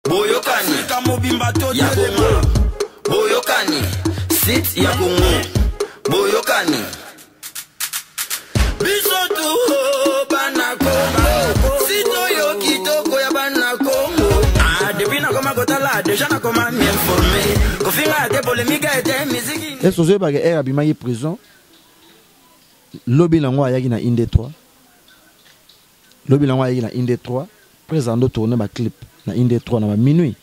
Boyokani ya Congo, Boyokani sit ya Congo, Boyokani bisotu bana Congo, sito yo kitoko ya bana Congo. Depuis na koma kotala, déjà na koma m'informer. Kofinga te polémique ete musique. Est-ce que vous avez abimaki prison? Lobby lango ayaki na Inde 3. Lobby lango ayaki na Inde 3. Présent de tourner ma clip na Inde 3 na minuit.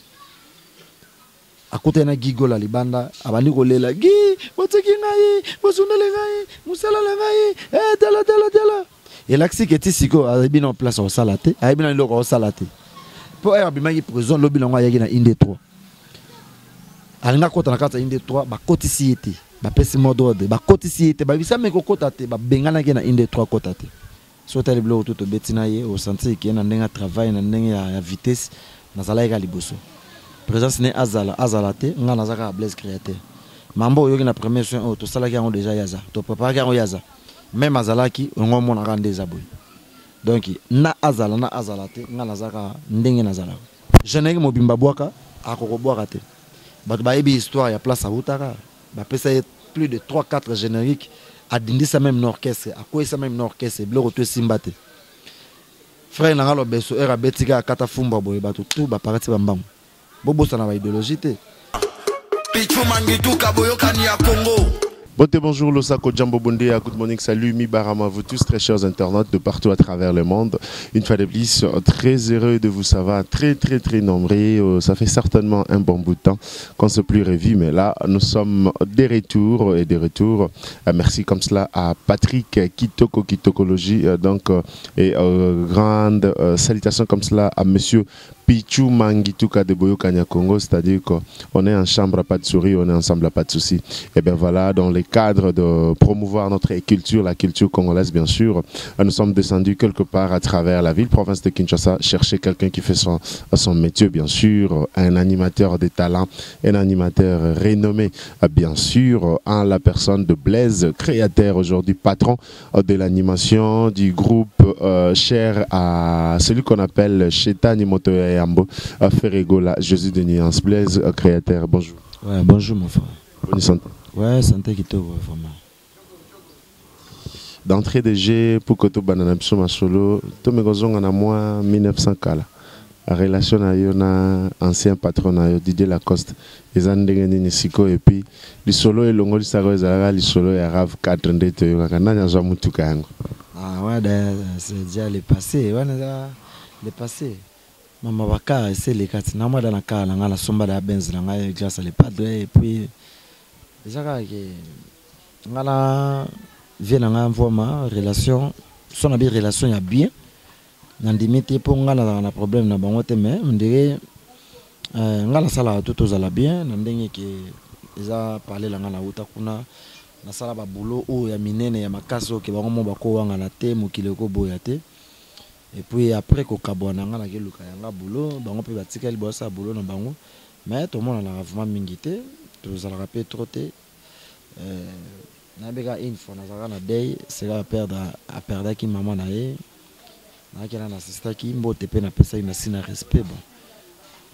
À côté na Gigola libanda, abandi kolela gi, boteki ngai, bosundele ngai, musala ngai, tela. Et l'axi qui était siko a bien en place au salaté, a bien en au salaté. Pour abimaki prison lobby lango ayaki na Inde 3. Alinga kota na kata Inde 3 ba kotisi ete. Ba pesi modode ba kotisi ete ba bisa meko kota te ba bengana ke na Inde 3 kota te. So tali blo to betina ye au santé ki na ndenga travail na ndenga ya vitesse na zala ega liboso. Présence ne azala te nga na zaka Blaise créateur. Mambo yoki na premier soin auto sala ki yango déjà yaza. To papa ki yango yaza. Même azalaki ngo mona rande za boy. Donc na azala te nga na zaka ndenge na zala. Jeune mobimba bwaka akoko bwaka te. Bato ba ebi histoire ya place à Outara. Ba pesa plus de 3-4 génériques a dindi ça même orchestre, a quoi ça même orchestre, bleu retour simbate. Frère Nangalo Besso era betika kata fumba boy bato tout ba parati bambam. Bobo ça na ba idéologie te. Pichu mangitu kaboyokani ya Congo. Bonjour Losako Djambo Bondé, good morning, salut Mi Barama, vous tous très chers internautes de partout à travers le monde. Une fois de plus, très heureux de vous savoir, très nombreux. Ça fait certainement un bon bout de temps qu'on ne s'est plus revu, mais là nous sommes des retours et des retours. Merci comme cela à Patrick Kitokologie, donc et grande salutation comme cela à Monsieur Pichu Mangituka de Boyokani Congo, c'est-à-dire qu'on est en chambre, pas de souris, on est ensemble, pas de soucis. Et bien voilà, dans les cadres de promouvoir notre culture, la culture congolaise bien sûr, nous sommes descendus quelque part à travers la ville, province de Kinshasa, chercher quelqu'un qui fait son métier bien sûr, un animateur de talent, un animateur renommé bien sûr, en la personne de Blaise, créateur aujourd'hui, patron de l'animation du groupe cher à celui qu'on appelle Chetani Motoya Yambo, Ferregola, Jésus de Nuance. Blaise, créateur, bonjour. Ouais, bonjour mon frère. Bonne santé. Ouais, santé qui te voit vraiment. D'entrée de jeu pour que tu banana ma solo, tu me gozonga na moi 1900 kala. La relation à yon ancien patron à Didier Lacoste, ils ont dégainé ni siko et puis le solo et longo lisaro ezalaga le solo et arabe 4 ndete yo kana nyazo mutuka yango. Ah ouais, c'est déjà le passé, ouais, le passé. Maman Baka, c'est les quatre. N'a moi dans la car, la somba de la benz, la grâce à les padres et puis déjà que la vie n'a vraiment relation, son habit relation y a bien. Dans des métiers pour nga na problème na bangote mais on dirait nga la sala tout aux ala bien, na ndenge que ils a parlé la nga na uta kuna na sala ba boulot ou ya minene ya makaso ke bango mo bako wanga na te mokile ko boyate. Et puis après ko kabona nga na ke luka yanga boulot bango pe batika li bossa boulot na bango mais tout le monde na vraiment mingité tous ala rappeler trop te na bega une fois na zaka na day c'est à perdre qui maman na ye na kena na sister qui mbote pe na pesa ina sina respect bon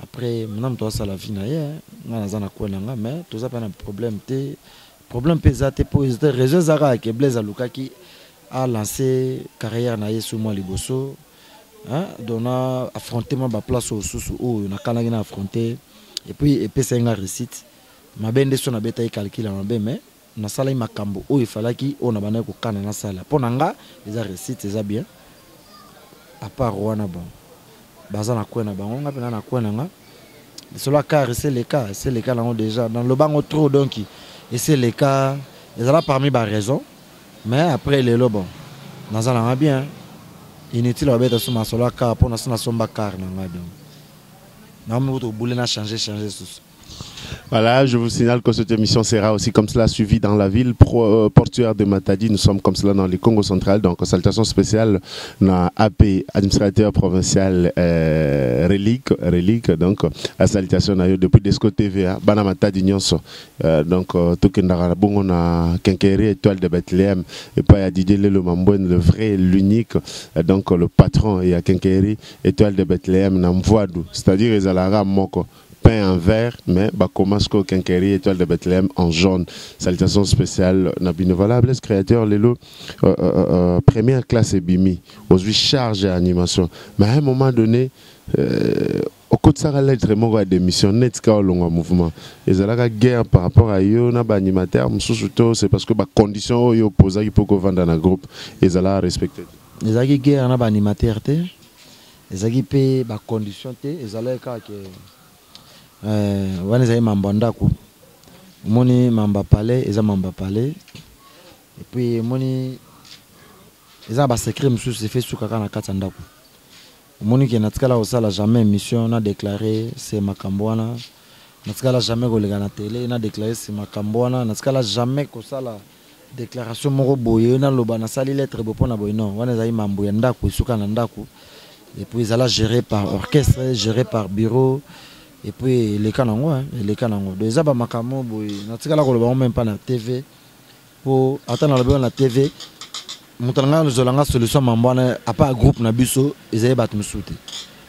après maintenant toi ça la vie na ye nga na zana ko na nga mais tout ça pas un problème pesate pour les réseaux zara que Blaise Aluka qui a lancé carrière na ye sous moi liboso hein donna affrontement ba place au sous ou na kana na affronter et puis c'est une réussite ma bende so na beta calcul na be mais na sala makambo o il fallait qui on a bana ko kana na sala ponanga les réussite c'est bien à part wana bon bazana ko na bango nga pena na ko na nga cela car c'est les cas là déjà dans le bango trop donc et c'est les cas ils sont là parmi les raisons mais après les lobes bon dans un bien inutile à mettre sur ma solo car pour na somba car na nga donc na mo to boule na changer Voilà, je vous signale que cette émission sera aussi comme cela suivie dans la ville portuaire de Matadi. Nous sommes comme cela dans le Congo central. Donc, salutation spéciale dans AP, administrateur provincial relique. Donc, la salutation depuis Desco TV, Bana Matadi Nyonso. Donc, Tokendara Bongo na Kenkeri, étoile de Bethléem. Et pas à Didier Lelo Mambouen, le vrai, l'unique. Donc, le patron et à Kenkeri, étoile de Bethléem, Namvoadou. C'est-à-dire, les Alara Moko. Peint en vert, mais Bakomasko Kenkeri, étoile de Bethléem en jaune. Salutation spéciale. Nabino, voilà, Blaise Créateur, Lelo, première classe et Bimi. Aujourd'hui, charge et animation. Mais à un moment donné, au côté de ça, lettre et démission, net au long mouvement. Et ça la guerre par rapport à eux, na animateur, c'est parce que les conditions sont opposées, il faut qu'on vende dans un groupe. Et ça la respecté. Les agi guerre na animateur, les agi paye les conditions, et ça la que wanezali mamba ndako moni mamba palais eza mamba palais et puis moni eza ba secret monsieur se fait sous kaka na kati ndako moni ke natikala osala jamais émission na déclarer c'est makambwana natikala jamais kolega na télé na déclarer c'est makambwana natikala jamais kosala déclaration moko boye na loba na sali lettre bopona boye non wanezali mambo ya ndako suka na ndako et puis ezala géré par orchestre géré par bureau. Et puis les canons, les canons. Des abamakamo, natikala koloba même pas na TV pour attendre la TV. Moutanga nous allons solution mambana à pas groupe na biso ils avaient battu musuti.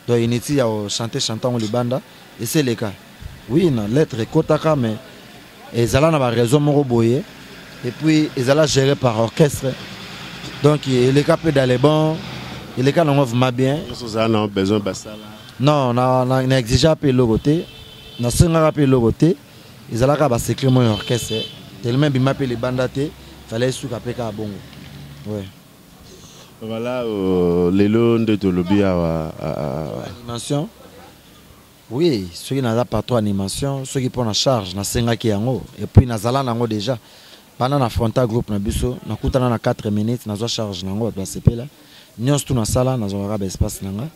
Donc initi ya chantant les banda et c'est le cas. Oui na lettre kotaka mais ils allaient na ba raison moko boye et puis ils allaient gérer par orchestre. Donc les cas peut d'aller bon, les canons vont bien. Nous avons besoin de ça là. Non, on a exigé un peu le côté. On a un peu le côté. Ils allaient à secret mon orchestre. Tellement bien appelé les bandatés. Fallait sous capé à bon. Ouais. Voilà, les lots de lobby à animation. Oui, ceux qui n'ont pas trop animation, ceux qui prennent en charge, na senga qui en et puis na zala nango déjà. Pendant la frontal groupe na biso, na kutana na 4 minutes, na zo charge nango ba CP là. Nyons tout na sala, na zo raba espace nanga.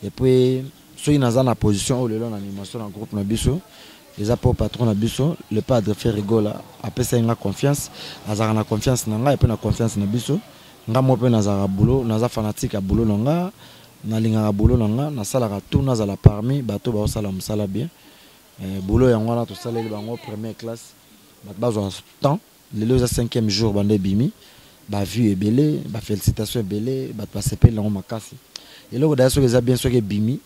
Et puis, ceux qui sont en position où le long d'animation dans le groupe Nabiso, les apports patron Nabiso, le padre fait rigoler, après ça il a confiance, il a confiance dans et puis la confiance Nabiso, nga mo pe nazara boulot, naza fanatique à boulot nanga, na linga boulot nanga, na sala ka tout nazala parmi bateau ba sala musala bien. Boulot yango na to sala le bango première classe, ba besoin temps, le 5e jour bande bimi, ba vue ebelé, ba félicitations ebelé, ba passer lango makasi. Et là, d'ailleurs, ils ont bien sûr que Bimi,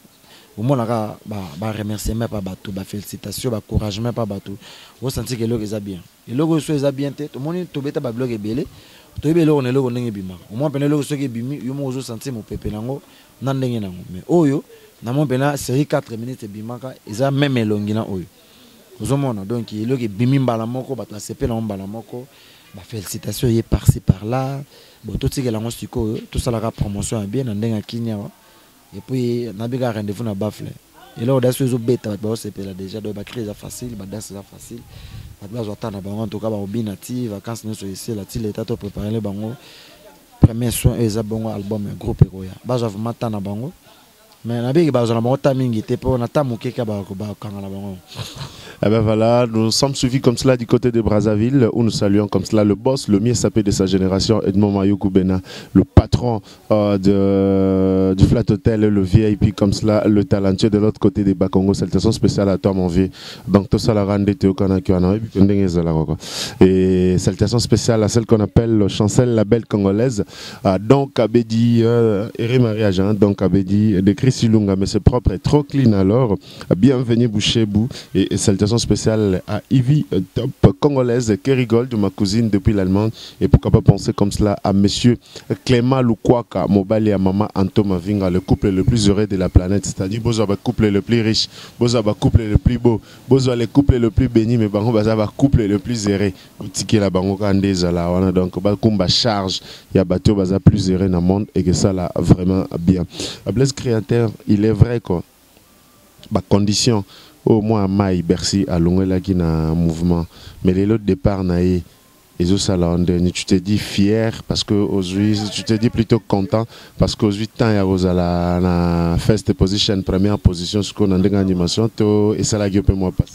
au moins, on a remercié même pas bateau, félicitations, encouragement pas bateau. Vous sentez que ils ont bien. Et là, ils ont bien tête. Au moins, tout le monde blog est belé. Tout le monde est là, on est bima. Au moins, pendant que ceux qui Bimi, ils ont senti mon pépé nango, n'andenge nango. Mais oyo, na mon pena série 4 minutes bima ka, ils ont même longi na oyo. Vous avez donc il y a Bimi balamoko, bah la CP na balamoko, bah félicitations y est par-ci par-là. Bon, tout ce qui est là, tout ça la promotion est bien, n'andenge kinya. Et puis, on a un rendez-vous dans Bafle. Et là, on a des bêta, c'est déjà de créer ça facile, c'est facile. En tout cas, on a native, vacances nous ici, là, l'état de préparer les bango. Premier soin, et ça bon album groupe Egoya. Bah, j'avais matin na bango. Mais on a bien que on a timing, était pour on a tamuké ka ba kanga na bango. Eh ben voilà, nous sommes suivis comme cela du côté de Brazzaville, où nous saluons comme cela le boss, le mieux sapé de sa génération, Edmond Mayoukou Bena, le patron du Flat Hotel, le VIP comme cela, le talentueux de l'autre côté des Bakongo. Salutation spéciale à toi mon vieux. Donc tout ça la rende et salutation spéciale à celle qu'on appelle Chancel, la belle congolaise, donc Abedi, Maria Jean, donc Abedi, de Chris Ilunga, mais c'est propre et trop clean alors. Bienvenue Bouchebou et salutation spéciale à Ivy, top congolaise, qui rigole de ma cousine depuis l'Allemagne. Et pourquoi pas penser comme cela à monsieur Clément Lukwaka, Mobali et maman Anto Mavinga, le couple le plus heureux de la planète. C'est-à-dire, Bozo va couple le plus riche, Bozo va couple le plus beau, Bozo le couple le plus béni, mais Bango va couple le plus heureux. Tiki la Bango Kandeza là, donc Bakumba charge, il y a bateau baza plus heureux dans le monde et que ça là vraiment bien. Blaise Créateur, il est vrai quoi. Bah condition. Au moins Maï Bercy à Longela qui na mouvement mais les autres départ naé et ça là tu t'es dit fier parce que aujourd'hui tu t'es dit plutôt content parce qu'aujourd'hui temps ya ozala na first position première position ce qu'on a dans animation to et ça la gueule moi passe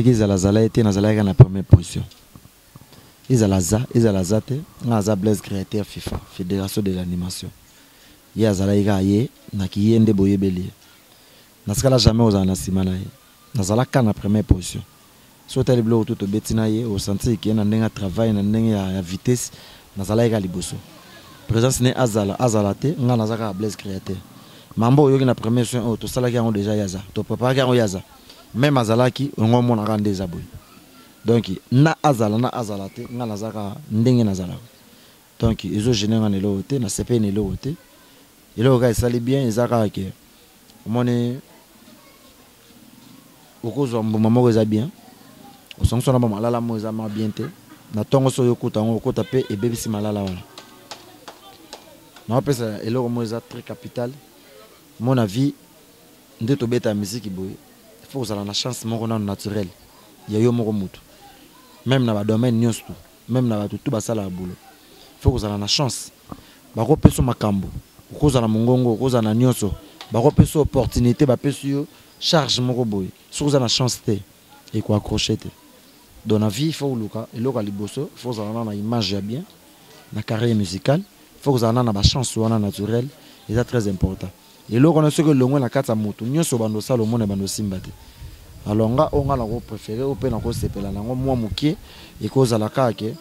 izala était na première position izala te ngaza Blaise créateur FIFA fédération de l'animation ya zala ye na kiyende boyebeli na skala jamais ozala na sima na ye nazala ka na première position so tali blo tout betina ye au sentir ki na ndenga travail na ndenga ya vitesse nazala eka liboso présence ne azala te nga nazaka Blaise créateur mambo yoki na première position o to sala ki yango déjà yaza to papa ki yango yaza même azalaki ngo mona ka ndeza boy donc na azala te nga nazaka ndenge nazala donc izo général na lo te na CP ne lo te ilo ka sali bien ezaka ke omone okozwa mbuma moko eza bien osongso na malala mo eza ma bien te na tongo so yokuta ngo okota pe ebebisi malala wana na pesa eloko mo eza très capital mon avis nde to beta musique boy il faut uzala na chance moko na naturel ya yo moko mutu même na ba domaine nyonso même na ba tout basala boulot il faut uzala na chance bako peso makambo okozala mongongo okozala nyonso bako peso opportunité ba peso yo charge moko boy so uzala na chance te et quoi accrocher te dans la vie il faut luka eloka liboso il faut uzala na image ya bien na carrière musicale il faut uzala na ba chance wana naturel c'est très important et là on a ce que le moins na kata moto nyonso bando sala mona bando simba te alors nga onga la ko préférer au pe na ko sepela na ngo moi mukie et cause la ka ke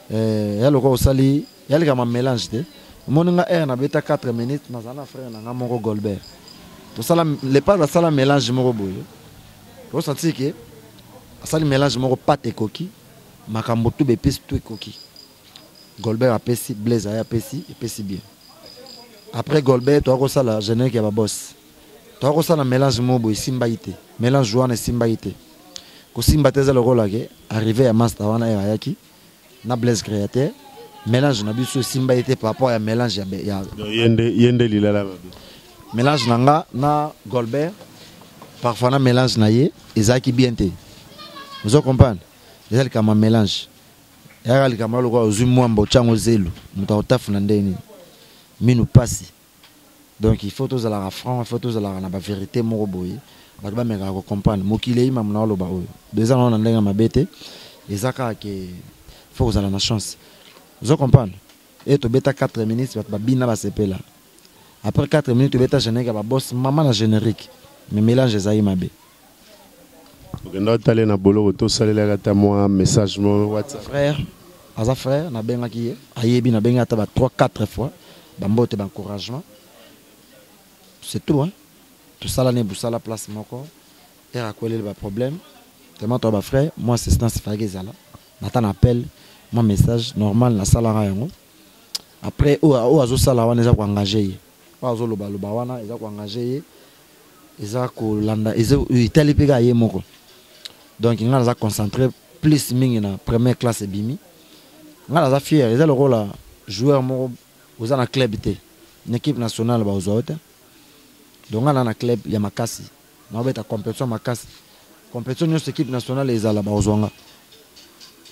ya loko osali ya le kama mélange te mon nga air na beta 4 minutes na zana frère na nga moko Golbert to sala le pas la sala mélange moko boyo ko senti ke sala mélange moko pâte et coquille makambo tout be pesi tout coquille Golbert a pesi Blaise a pesi et pesi bien après Golbert tu as ça la générique ya ba boss tu as ça la mélange mobo simba ité mélange joana simba ité ko simba teza le rôle ke arrivé à master wana ya yaki na Blaise créateur mélange na biso simba ité par rapport à mélange ya yende lilala mélange nanga na Golbert parfois na mélange na ye ezaki bien te vous comprenez ezali kama mélange ya ali kama lokwa ozu mwambo chango zelu mutaotafu na ndeni minu passi donc il faut tous à la franc il faut tous à la vérité moko boye ba ba meka ko comprendre mokile ima mna lo ba oyo deux ans on ndenga mabete ezaka ke faut aux à la chance vous comprendre et to beta 4 minutes ba bina ba sepela après 4 minutes to beta générique ba boss maman na générique mais mélange ezai mabe okenda tale na bolo to salela ta moi message mo WhatsApp frère na benga ki ayebi na benga ta ba 3-4 fois bambote d'encouragement c'est tout hein tout ça là n'est pas la place moko et à quoi le problème tellement toi frère moi assistance fagezala n'attend appel mon message normal na salara yango après o azo sala wana eza ko engager o azo loba wana eza ko engager eza ko landa eza itali pega ye moko donc ngala za concentrer plus mingi na première classe bimi ngala za fier eza le rôle joueur moko aux ana club té une équipe nationale ba aux autres donc ana na club ya makasi na obeta compétition makasi compétition de équipe nationale ezala ba ozwanga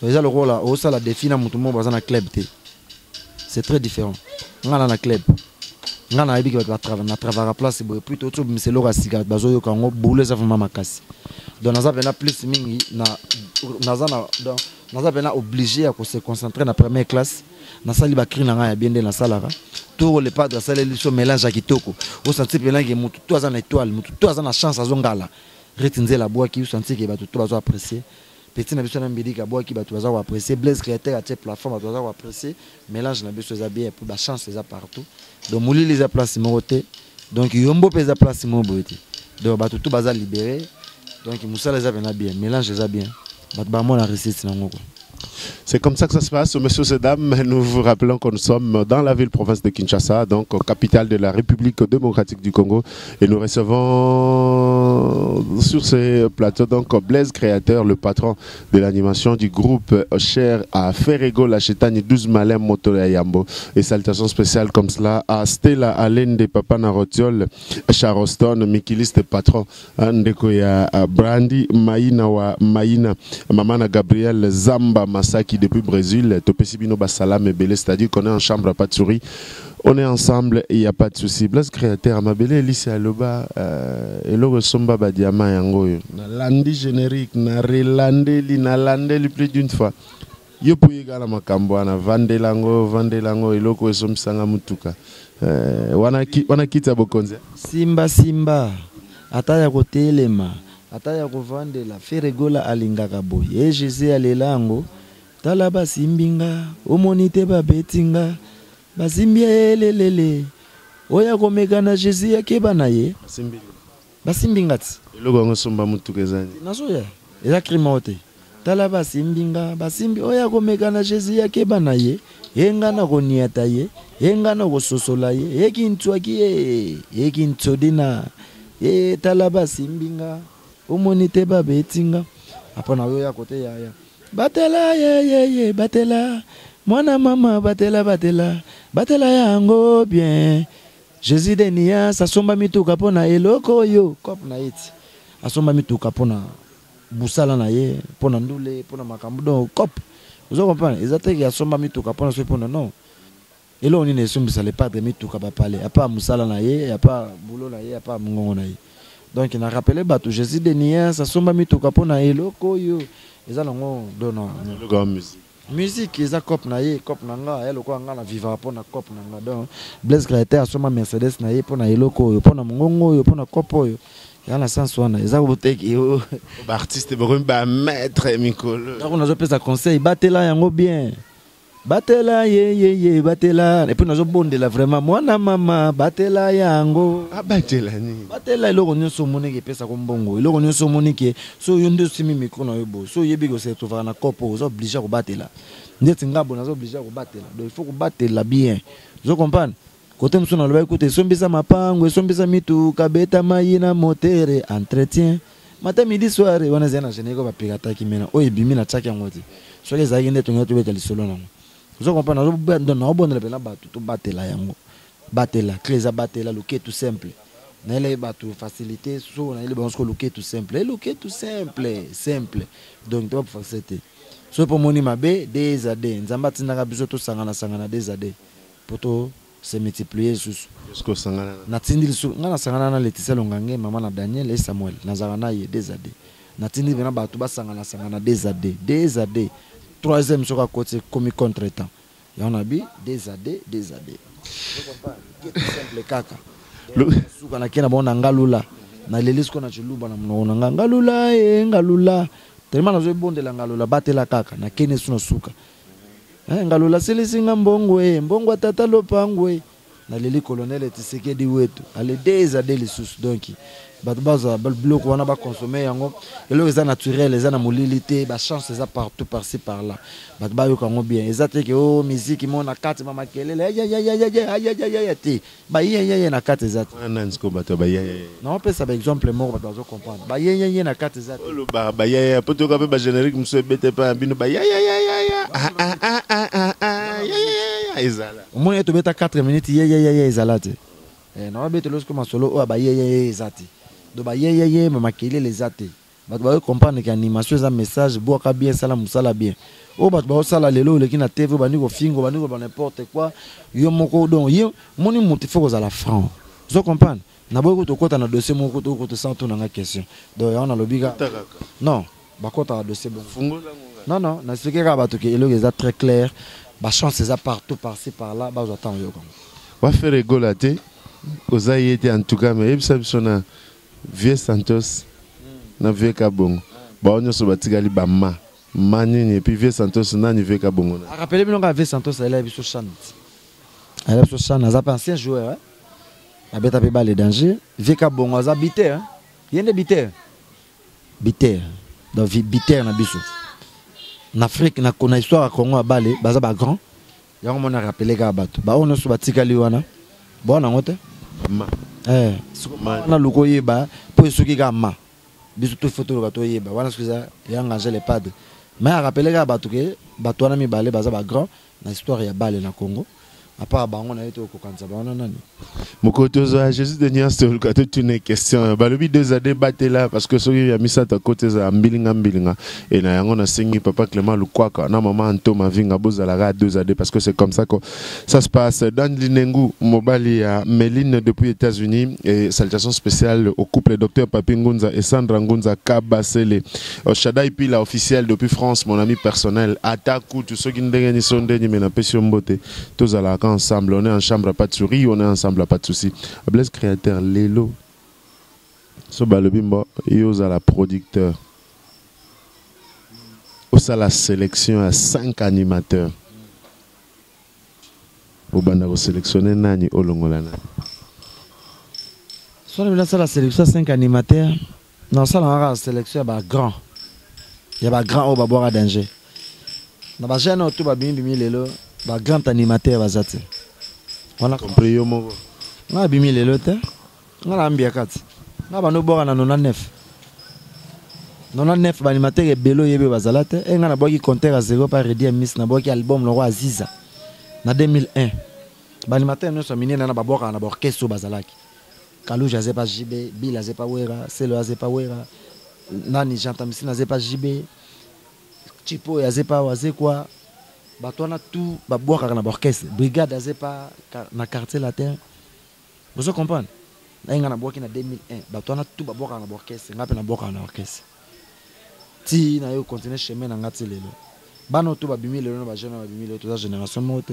eza le rôle au sala défi na mutu mo ba na club té c'est très différent ngana na club ngana ibi ba travailler place boy plutôt tout miselo ka siga bazo yo kango boule za vraiment makasi donc naza bena plus mingi na naza na donc naza bena obligé à se concentrer na première classe na sali ba kri na nga ya bien de na salara tout le padre sala li so mélange à kitoko au senti pena ke mutu to azana étoile mutu to azana chance azongala retinze la bois qui senti ke ba tout bazo apprécier petit na biso na mbidi ka bois qui ba tout bazo apprécier Blaise créateur à cette plateforme bazo bazo apprécier mélange na biso za bien pour ba chance za partout donc mouli les place moté donc yombo pesa place mo boté donc ba tout bazo libéré donc musala za bien mélange za bien ba mon la recette na ngoko. C'est comme ça que ça se passe, messieurs et dames. Nous vous rappelons que nous sommes dans la ville-province de Kinshasa, donc capitale de la République démocratique du Congo. Et nous recevons sur ces plateaux donc Blaise créateur, le patron de l'animation du groupe cher à Ferrego, la Chetani 12 Malem Motola Yambo. Et salutations spéciales comme cela à Stella Alende, Papa Narotiol, Charoston, Mikiliste patron, Ndekoya Brandy, Maïna, Mamana Gabriel, Zamba, Masaki qui depuis Brésil, Topesibino Bassalam et Belé, c'est-à-dire qu'on est en chambre, pas de souris. On est ensemble et il n'y a pas de souci. Blast créateur, ma belle Elise Aloba, et le Somba Badiama Yango. Na landi générique, na relandi, na landi plus d'une fois. Yo pouye gala makambo na vandelango eloko esomsanga mutuka. Wana kita bokonze. Simba ataya kotelema ataya kovandela feregola alingaka boye Jésus alelango tala basimbinga omonite babetinga basimbia elelele oya komekana Jésus yakeba na ye basimbinga ti eloko ngo somba mutuka ezani nasoya eza krimote tala basimbinga basimbi oya komekana Jésus yakeba na ye yenga na koniata ye yenga na kososola ye yekintwaki ye yekintodina ye tala basimbinga omonite babetinga apona yo ya kote ya batela ye batela mwana mama batela yango bien Jésus denia sasomba mituka pona eloko yo kop na iti asomba mituka pona busala na ye pona ndule pona makambo don kop vous comprenez ezateki asomba mituka pona so pona non elo ni ne sombisa le padre mituka ba parler apa musala na ye apa boulot na ye apa mungongo na ye donc il a rappelé bato Jésus denia sasomba mituka pona eloko yo ezalongo dono musique eza cop na ye cop na nga eloko nga na vivre pona cop na nga donc Blaise créateur asoma Mercedes na ye pona eloko yo pona mungongo yo pona cop yo yana sens wana eza boteki yo ba artiste ba maître Mikolo donc on a pesa conseil batela yango bien batela ye batela et puis nazo bondela vraiment mwana mama batela yango batela ni batela eloko nyonso moniki pesa ko mbongo eloko nyonso moniki so yo nde simi micro na yo bo so yebi ko se trouver na kopo zo obligé ko batela ndeti ngabo nazo obligé ko batela donc il faut ko batela bien vous comprenez côté mso na loba écoute sombisa mapango sombisa mitu kabeta mayina motere entretien matin midi soir wana zena jeneko ba pigata kimena oyebimi na chaki ngoti so les agende to ngoto beta lisolo nango vous comprenez na obonela pena batu to batela yango batela clés à batela loquet tout simple na ile batu facilité so na ile bansko loquet tout simple simple donc tu vas pour faciliter so pour moni mabe des ade nzamba tinaka biso to sangana des ade poto se multiplier sous jusqu'au sangana na tindili su ngana sangana na Laetitia Longange mama na Daniel et Samuel na zangana ye des ade na tindili bena batu ba sangana des ade troisième sur côté comme contre-temps y en a bi des ade je comprends qui simple kaka suka na kena bona ngalula na lelisko na chuluba na mnona ngalula tellement nazo bondela ngalula batela kaka na kene suna suka ngalula selisinga mbongo tata lopangwe na leli colonel Tshisekedi wetu ale des ade les sous donc baza bloc wana ba consommer yango elo eza naturel eza na molilité ba chance eza partout par-ci par-là ba yo kango bien ezate ke o musique mona kati mama kelele ya ti ba ya na kati ezate nansko bato ba ya non peut ça par exemple mort bato comprendre ba ya na kati ezate lo ba ya poto ka ba générique monsieur bete pa bino ba ya ezala omoni eto beta 4 minutes ya ezalate non bete lorsque ma solo o ba ya ezate do ba ye mama kelele ezate bato ba comprendre que animation eza message boaka bien sala musala bien o bato ba sala lelo le kina TV ba niko fingo ba niko ba n'importe quoi yo moko donc yo moni muti faut que la franc vous comprenez na boyo to kota na dossier moko to ko sans tout na question donc on a lobiga non ba kota na dossier bon non na expliquer ka bato que elo eza très clair ba chance eza partout par-ci par-là ba vous attend yo comme va faire rigolate ozayi était en tout cas mais ebisa bisona Vieux Santos na Vieux Kabongo ba onyo so batikali ba manini et puis Vieux Santos na ni Vieux Kabongo na rappelez bien que Vieux Santos elle a biso chant elle a biso chant za pas ancien joueur a beta pe ba les dangers Vieux Kabongo za biter yende biter donc biter na biso en Afrique na kona histoire Congo a balé baza ba grand yango mona rappeler ka bato ba onyo so batikali wana bona ngote na loko yeba po soki ka ma biso to photo ka to yeba wana skuza ya engagé les padres mais a rappeler ka bato ke bato wana mi balé baza ba grand na histoire ya balé na Congo à part bango na yeto ko kanza bana nani Mokotozo a Jésus de Nias te ka toute une question balobi 2 années batté là parce que soki ya misata côté za mbilinga et na yango na sengi papa Clément Lukwaka na maman Antoma Vinga bozala 2 années parce que c'est comme ça que ça se passe dans Linengu Mobali à Méline depuis les États-Unis et salutations spéciales au couple Docteur Papi Ngunza et Sandra Ngunza Kabasele Shadai Pila officiel depuis France mon ami personnel Ataku tout ceux qui ndenge ni sonde ni mena pesio mbote tous à la ensemble on est en chambre pas de souris on est ensemble pas de soucis. Blaise créateur Lelo so balobimbo yo za la producteur au ça la sélection à 5 animateurs au banda ko sélectionner nani olongola nani so la sélection 5 animateurs non ça la sélection ba grand il y a ba grand au ba boire danger na ba jeune tout ba bimbi lelo ba grand animateur bazate on a compris yo mo nga bimi lelo te nga la ambia kati nga bano boka na 99 ba animateur ebelo yebe bazala te e nga na boki compteur à 0 par redia miss na boki album le roi Aziza na 2001 ba animateur no so minena na baboka na orchestre bazalaki Kalouja zepa JB Bila zepa wera Selo zepa wera nani jantamisi na zepa JB Chipo ya zepa waze kwa batwana tout baboka na orchestre brigade zepa na quartier latin. Vous comprenez? Na inga na boki na 2001 batwana tout baboka na orchestre ngape na boka na orchestre ti na yo continuer chemin na ngati lelo bano tout babimi lelo na ba jeune babimi lelo toute génération mote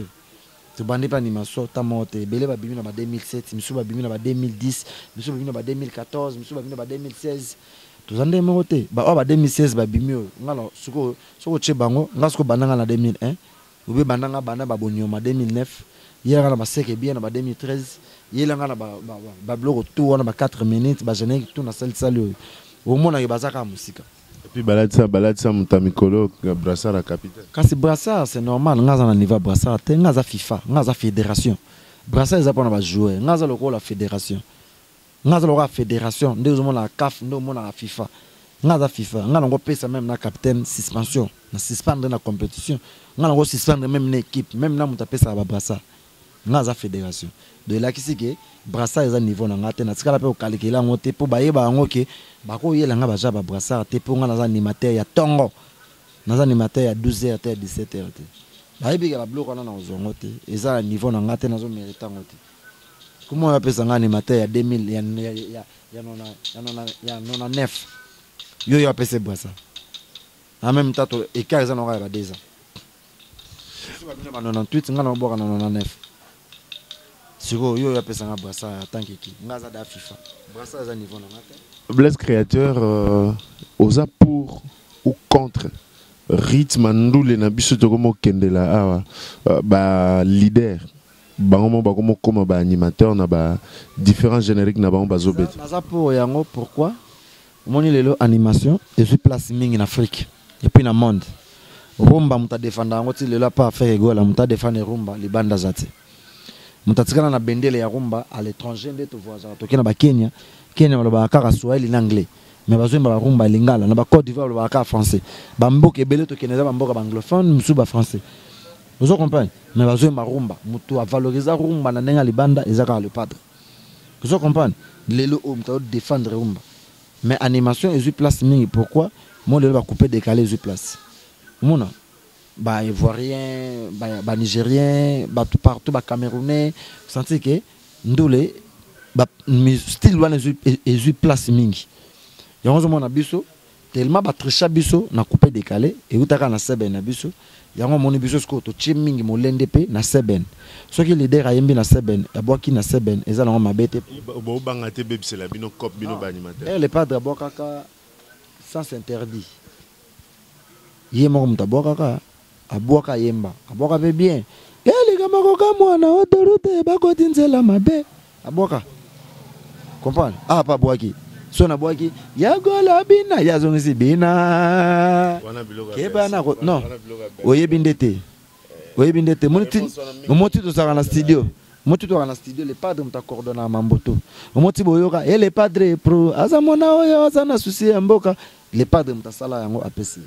to bandi pa animation ta mote belé babimi na ba 2007 misu babimi na ba 2010 misu babimi na ba 2014 misu babimi na ba 2016 tozande mote ba o ba 2016 babimi ngalo suko che bango ngasko bananga na 2001 ube bananga bana babonyoma 2009 hier na ba seke bien na ba 2013 yela nga na ba bloco tout on a 4 minutes ba jeune tout na salle au mona bazaka musika et puis balade ça mutamikolo brassard à capitaine kasi brassard c'est normal ngaza na niveau brassard te ngaza FIFA ngaza fédération brassard za pona ba jouer ngaza loko la fédération ngaza loko la fédération ndezo mona la CAF ndo mona la FIFA ngaza FIFA ngana ngo pesa même na capitaine suspension na suspendre na compétition ngana ngo suspendre même na équipe même na mutapesa ba brassard ngaza fédération de la kisike brassard eza niveau na ngate na tikala pe o calculer ngote po bayeba ngoke bako yela nga baja ba brassard te po nga na animateur ya tongo na animateur ya 12h te 17h te bayibi ka bloc na ozongo te eza niveau na ngate na zo mériter ngote comment on pesa nga animateur ya 2000 ya 99 yo ya pesa brassard en même temps et car eza na ba 2 ans so ba 98 nga na boka na 99 Siko yo ya pesa nga brassard tant que qui ngaza da FIFA brassard za niveau na ngate Blaise créateur osa pour ou contre rythme ndule na biso to komo kendela awa ba leader bango ba komo koma ba animateur na ba différents génériques na bango bazobet naza pour yango pourquoi moni lelo animation et je place mingi en Afrique et puis na monde rumba muta défendre yango ti lelo pas faire égola muta défendre rumba libanda zate mutatikana na bendele ya rumba à l'étranger ndeto voisin tokena ba Kenya baloba kaka Swahili na anglais mais bazomba ba rumba lingala na ba Côte d'Ivoire baloba kaka français ba mboka ebele tokeneza ba mboka ba anglophone musu ba français vous comprenez mais bazomba rumba mutu a valoriser rumba na ndenga libanda ezaka le padre vous comprenez lelo o muta défendre rumba mais animation ezu place mingi pourquoi moi lelo ba couper décaler ezu place mona ba ivoirien ba nigérien ba tout partout ba camerounais vous sentez que ndole ba style wana ezu place mingi yango zo mona biso tellement ba tricha biso na couper décalé et utaka na seben na biso yango moni biso sko to chi mingi molende pe na seben soki leader ayembi na seben abwaki na seben eza na mabete bo banga te bebisela bino cop bino ba animateur le padre abwaka sans interdit yemo mutabwaka abwaka yemba abwaka pe bien ele kama ko kamwana autoroute bakoti nzela mabe abwaka comprendre ah pas bwaki so na bwaki yagola bina yazongisi bina kebana ko non oyebi ndete moti to saka na studio le padre mta coordonner mamboto moti boyoka et le padre pro azamona oyo azana souci ya mboka le padre mta sala yango apesi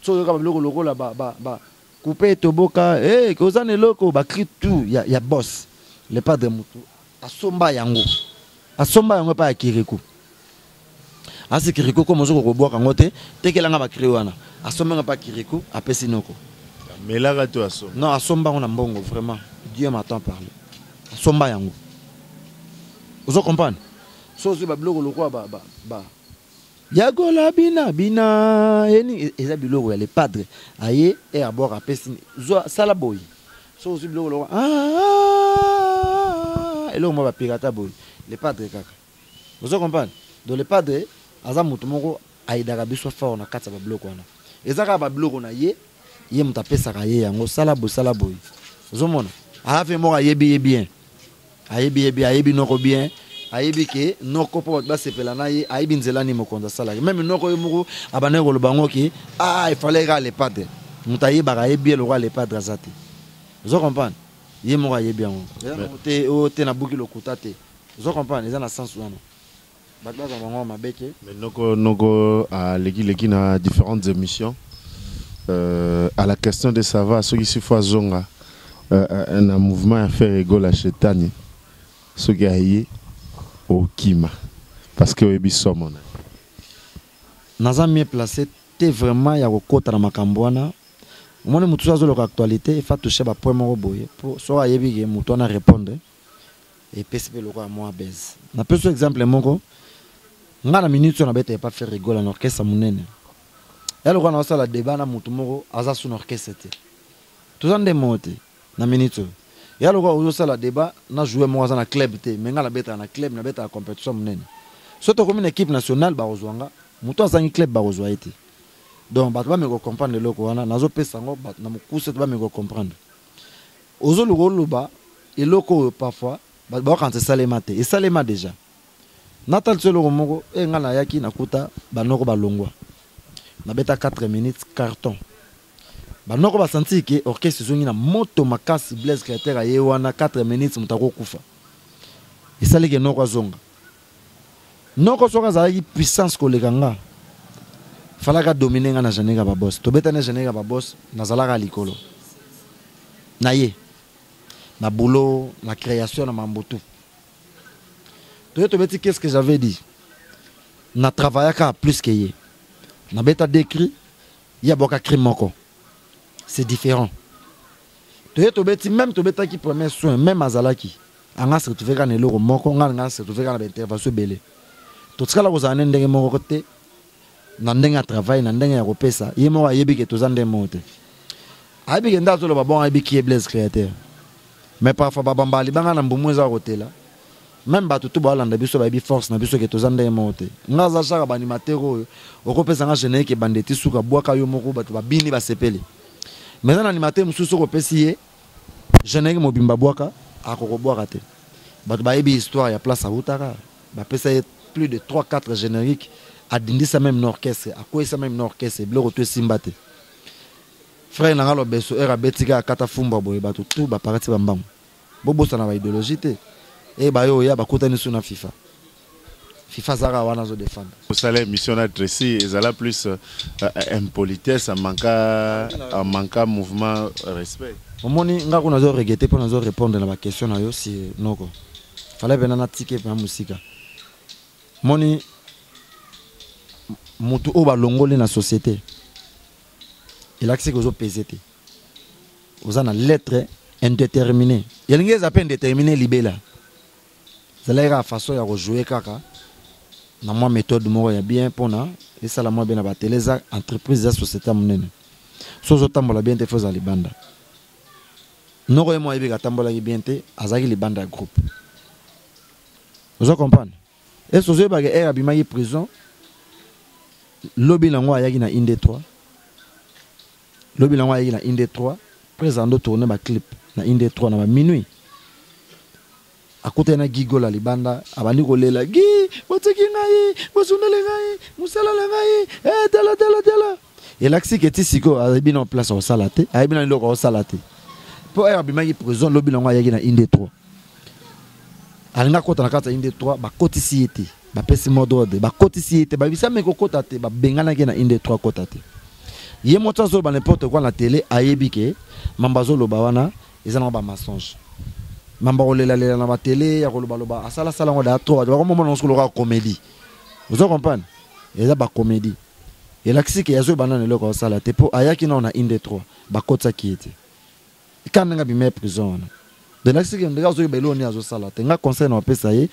so yoka biloko lokola couper toboka kozane loko ba cri tout ya boss le padre mutu asomba yango pa Kirikou asi Kirikou comme zo ko boka ngote tekelanga ba cri wana asomba pa Kirikou apesi noko mais là rato asomba non asomba on a mbongo vraiment Dieu m'entend parler asomba yango vous comprenez so zo ba bloko lokwa ba yagola bina eni eza biloko ya le padre aye e abora pesi zo sala boy so zo biloko lokwa elo mo ba pirata boy le padre kaka vous comprenez donc le padre aza mutu moko aidaka biso fort na kata ba biloko wana ezaka ba biloko na ye mutapesa ka ye yango sala boy vous mona ave mo ayebi bien ayebi noko bien ayebi ke noko po ba sepela na ye ayebi nzela ni mokonza sala même noko yemoko abane ko lobango ki il fallait ga le padre mutaye ba ayebi le roi le padre azate vous comprenez ye mo ayebi yango te na buki lokuta te vous comprenez eza na sens wana batba za bango mabeke mais noko a leki na différentes émissions à la question de savoir ce qui se fait zonga un mouvement à faire égale à chetani ce qui a eu au Kima parce que oyebi somona naza mieux placé te vraiment ya kokota na makambo wana omoni mutu so azoloka actualité efa toucher ba point moko boye po so ayebi ke mutu ana répondre et pesi pe lokola moi base na peso exemple moko nga na minute na bete pas faire rigoler na orchestre munene ya lokola na sala débat na mutu moko aza sous orchestre te tozande mote na minute ya lokola ozo sala débat na jouer moko aza na club te mais nga na beta na club na beta na compétition munene surtout comme une équipe nationale ba ozwanga mutu azangi club ba ozwa ete donc bato ba me ko comprendre loko wana nazo pesa ngo na mukuse ba me ko comprendre ozo loko et loko parfois ba quand salema te et salema déjà natal solo moko e nga na yaki nakuta banoko balongwa na beta 4 minutes carton banoko ba senti que orchestre zongi na moto makasi Blaise Créateur aye wana 4 minutes mutako kufa et ça les noko zonga noko soka zaki puissance kolekanga falaka dominer nga na janega ba boss to beta na janega ba boss na zalaka likolo na ye na boulot la création na mambotou to beti qu'est-ce que j'avais dit na travailler ka plus que ye na beta décrit ya boka crime moko c'est différent to beti même to beta qui premier soin même azalaki anga se trouver ka neloko moko nga se trouver ka na intervention belé to tsala ko za ndenge moko côté na ndenge ya travail na ndenge ya kopesa ye moko ayebi ke tozande mote ayebi ke ndazo lo babon ayebi ki Blaise Créateur mais parfois babamba libanga na mbumu za kotela même bato to balanda biso ba bi force na biso ke tozande mote ngaza shaka ba animateur oyo okopesa nga jeune ke bandeti suka bwaka yo moko bato babini ba sepeli mais na animateur mususu ko pesi ye jeune ke mobimba bwaka akoko bwaka te bato ba yebi histoire ya place à Outara ba pesa plus de 3-4 génériques adindisa même orchestre akoisa même orchestre bloko to simbate frère na ngalo beso era betika kata fumba boye bato tout ba parati bambango bobosa na ba idéologie te et ba yo ya bakotani suna FIFA zara wana zo défendre au salaire missionnaire dressé ezala plus impolitesse manka mouvement respect omoni nga kuna zo regretter pour nazo répondre na ba question na yo si noko fallait venir na ticket na musika moni mutu o ba longole na société il a accès aux PZT aux ana lettre indéterminée il y a des appels indéterminés libéla ça la façon ya jouer kaka na moi méthode mo ya bien pona et ça la moi bien na télé za entreprise za société monene so zo tambola bien te foza libanda noko mo yebika tambola bien te azaki libanda groupe vous comprenez et so zo ba ke abima yi prison lobby lango ayaki na inde 3 lobby lango ayaki na inde 3 présent tourner ba clip na inde 3 na ba minuit akote na gigola libanda abandi kolela gi boteki ngai bosundele ngai musala la ngai tala et l'axi que ti siko abi na place au salate abi na loko au salate po abima ki prison lobby lango ayaki na inde 3 alinga kota na kata inde 3 ba kotisi ete ba pesi modode ba kotisi ete ba bisa me ko kota te ba bengana ke na inde 3 kota te Yé moto zo ba n'importe quoi na télé ayebi ke mamba zo loba wana ezana ba mensonge. Mamba olela lela na ba télé ya koloba loba asala sala ngo da trop ba comme on ko comédie. Vous comprenez? Eza ba comédie. Et la que yazo banane le ko sala te po ayaki na on inde 3 ba kotsa ki ete. Quand nga bi me prison. De la que nga zo belo ni azo sala te nga conseil na pesa ye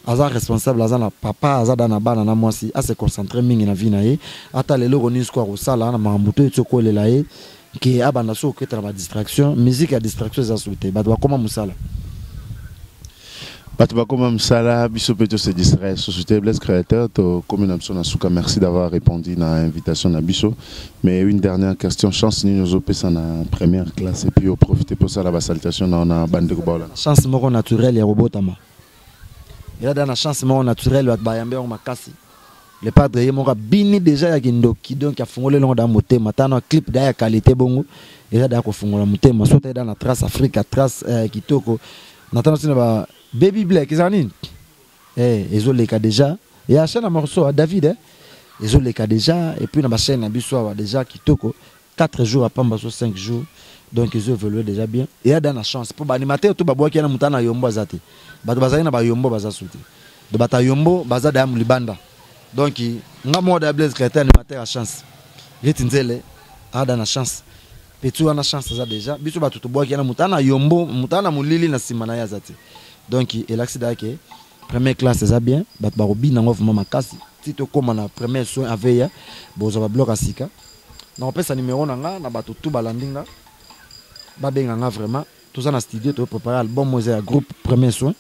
aza responsable aza na papa aza dana bana na mwasi a se concentrer mingi na vie na ye ata lelo ko ni square ko sala na mamuto etoko lela ye ki abana so ko tra ba distraction musique ya distraction za souté ba doit comment musala Batba comme Msala, Bissopeto se distrait, Société Blaise Créateur, comme une option à Souka, merci d'avoir répondu à l'invitation à Bisso. Mais une dernière question, chance ni nous opé en première classe et puis profiter pour ça la salutation dans la bande de Gobaola. Chance moro naturelle et robotama. Il y a dans chance moro naturelle à Bayambe on makasi. Le padre est mora bini déjà ya kindoki donc a fongolé long dans moté matana clip da ya qualité bongo. Il y a da ko fongola moté ma sote dans la trace Afrique trace kitoko. Natana sina Baby Black, ils ont les cas déjà. Et à chaîne à morceau à David, ils ont les cas déjà. Et puis dans ma chaîne à Bissau déjà qui toko 4 jours à Pambaso 5 jours. Donc ils ont évolué déjà bien. Et il y a dans la chance pour animateur tout babois qui a montana yombo azate. Batu bazana ba yombo baza souté. De bata yombo baza da mulibanda. Donc nga mo da Blaise Créateur animateur à chance. Ritinzele a dans la chance. Petu ana chance ça déjà. Biso batu to bois qui a montana yombo mutana mulili na simana ya zate. Donc il accident que première classe ça bien bat barobi nango vraiment makasi tito comme na premier soin avec bozo ba bloc asika na pesa numéro nanga na bato tout balandinga ba benga vraiment tout ça na studio to préparer album mo za groupe premier soin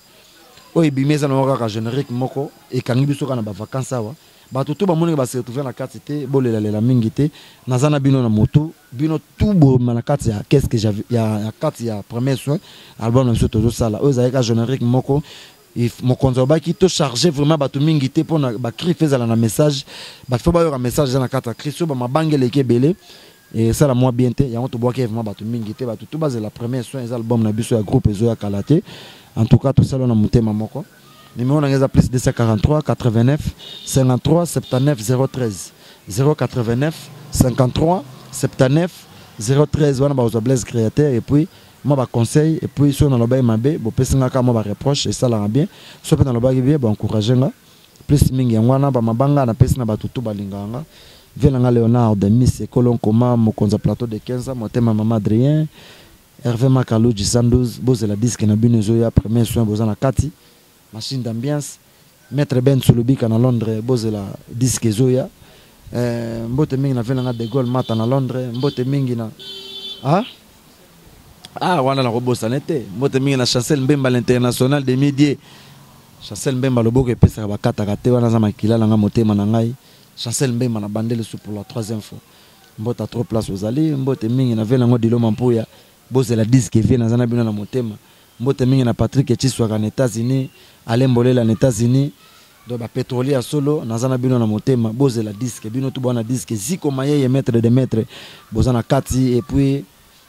o ibimeza na waka générique moko et kangi biso kana ba vacances awa bato tout ba moni ba se retrouver na carte té bolela lela mingi té nazana bino na moto bino tout bo na carte ya qu'est-ce que j'avais ya carte ya premier soin album na biso to ça là o za ka générique moko et mon contrôle qui te charger vraiment bato mingi té pour na ba cri faisala na message ba faut ba yo message na carte Christo ba mabangele ke belé et ça la moi bien té ya on to bois que vraiment bato mingi té bato tout base la premier soin les albums na biso ya groupe ezo ya kalaté en tout cas tout ça na motema moko. Numéro est plus 243 89 53 79 013 089 53 79 013 wana ba Blaise Créateur et puis moi ba conseil et puis sur dans le bail mabé bo pesinga ka moi ba reproche et ça la bien so pe dans le bail bien ba encourager nga plus mingi ngwana ba mabanga na pesina ba tutu balinganga venanga Léonard de Miss Colon Koma mo konza plateau de 15 motema mama Adrien Hervé Makalou du 112 boze la disque na binezo ya premier soin bozana kati machine d'ambiance maître Ben Sulubika na Londres boze la disque zoya mbote mingi na venanga de Gaulle mata na Londres mbote mingi na wana na robosa nete mbote mingi na Chancel Mbemba l'international des médias Chancel Mbemba loboko epesa ba kata kate wana za makila nga motema na ngai Chancel Mbemba na bandele sous pour la 3e fois mbota trop place aux allées mbote mingi na venanga dilo mampuya boze la disque vient na zana bino na motema mbote mingi na Patrick Etiswaka na États-Unis Alain Bolela na États-Unis do ba pétrolier solo na zana bino na motema boze la disque bino tout bona disque ziko mayeye maître de maître bozana kati et puis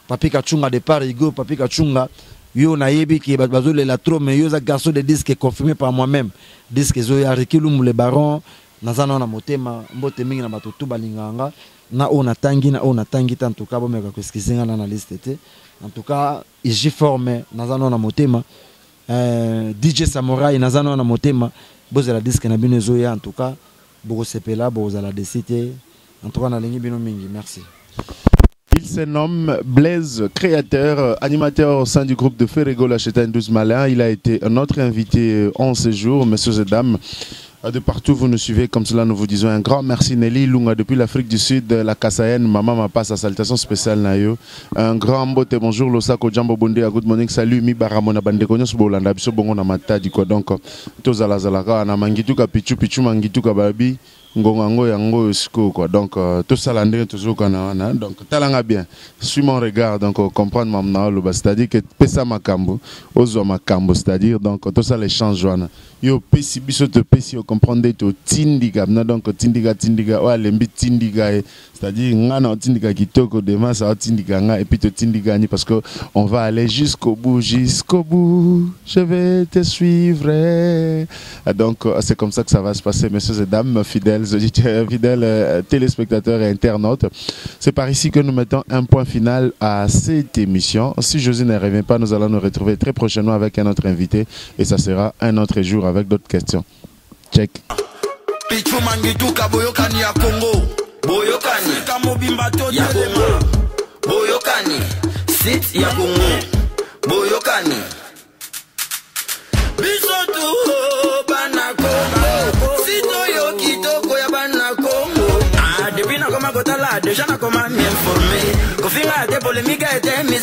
papi kachunga de par Igo papi kachunga yo na yebi ki bazole la trop mais yo za garçon de disque confirmé par moi-même disque zo ya Rikilum le baron na zana na motema mbote mingi na bato tout balinganga na ona tangi en tout cas bo meka ko skizinga na liste té en tout cas j'ai formé nazano na motema DJ Samurai nazano na motema boze la disque na bino zoya en tout cas boko sepela boza la décité en tout cas na lingi bino mingi merci. Il se nomme Blaise Créateur, animateur au sein du groupe de Ferrego La Chétaine 12 Malin. Il a été notre invité en séjour, messieurs et dames. De partout, vous nous suivez comme cela, nous vous disons un grand merci Nelly Lunga depuis l'Afrique du Sud, la Kassayen, maman m'a passe sa salutation spéciale Nayo. Un grand beauté, bonjour Losako Jambo Bondé, good morning, salut mi baramona bande konyo bolanda biso bongo na mata diko donc tozala zalaka na mangituka pichu mangituka babi ngongo yango siko quoi donc tout ça landé toujours kana wana donc talanga bien. Suis mon regard donc comprendre mamna lo c'est-à-dire que pesa makambo ozwa makambo c'est-à-dire donc tout ça les change joana. yo pesi biso to pesi yo comprendre to tindiga na donc tindiga wa lembi tindiga c'est-à-dire ngana tindiga kitoko demain ça tindiga nga et puis to tindiga ni parce que on va aller jusqu'au bout je vais te suivre. Donc c'est comme ça que ça va se passer, messieurs et dames, fidèles auditeurs, fidèles téléspectateurs et internautes. C'est par ici que nous mettons un point final à cette émission. Si José ne revient pas, nous allons nous retrouver très prochainement avec un autre invité et ça sera un autre jour avec d'autres questions. Check. Déjà, on a commencé à m'informer. Qu'on finit à des polémiques et des